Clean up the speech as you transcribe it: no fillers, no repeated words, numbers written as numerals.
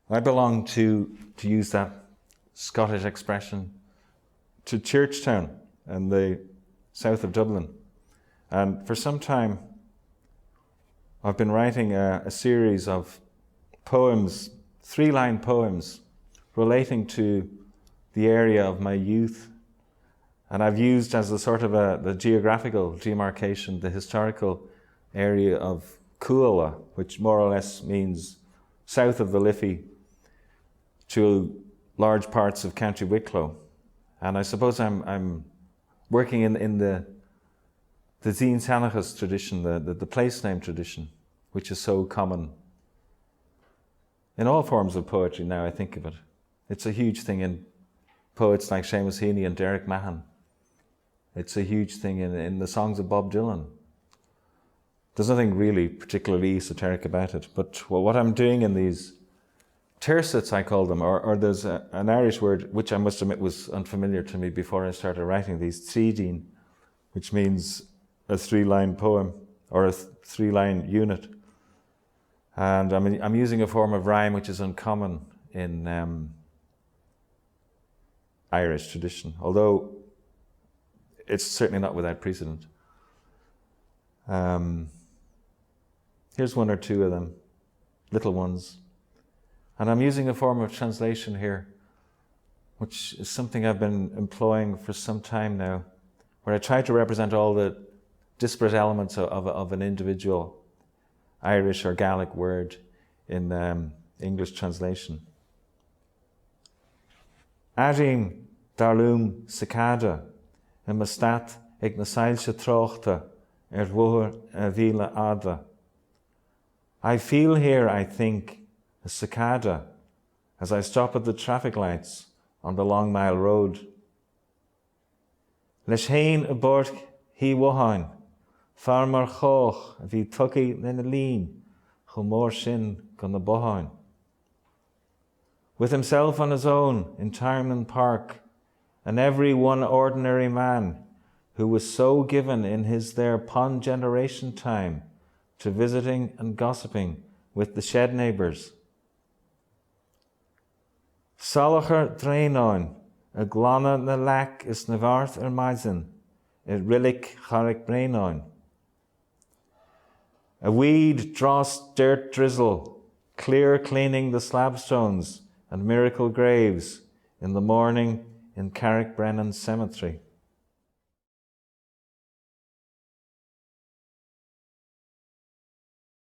I belong to use that Scottish expression, to Churchtown in the south of Dublin. And for some time, I've been writing a series of poems, 3-line poems, relating to the area of my youth. And I've used as a sort of the geographical demarcation, the historical area of Cuala, which more or less means south of the Liffey to large parts of County Wicklow. And I suppose I'm working in the Zine Sanachas tradition, the place name tradition, which is so common in all forms of poetry now I think of it. It's a huge thing in poets like Seamus Heaney and Derek Mahon. It's a huge thing in the songs of Bob Dylan. There's nothing really particularly esoteric about it, but what I'm doing in these tercets, I call them, or there's an Irish word which I must admit was unfamiliar to me before I started writing these, tríríní, which means a 3-line poem or a 3-line unit. And I'm using a form of rhyme which is uncommon in Irish tradition, although it's certainly not without precedent. Here's one or two of them, little ones. And I'm using a form of translation here, which is something I've been employing for some time now, where I try to represent all the disparate elements of an individual Irish or Gaelic word in English translation. Arim darlum cicada, and mastat ag na sailse trochta bhuair a bhíle ada. I feel here, I think, a cicada as I stop at the traffic lights on the Long Mile Road. Leis hain a bord hí wahain, farmar choch a bhí tucky na lín, chomór sin gon na bohain. With himself on his own in Tyrman Park, and every one ordinary man who was so given in his their pond generation time to visiting and gossiping with the shed neighbours. Salacher drainoin, a glana na lac is na bharth maizin, it rillic charik brainoin. A weed dross dirt drizzle, clear cleaning the slabstones and miracle graves in the morning in Carrickbrennan Cemetery.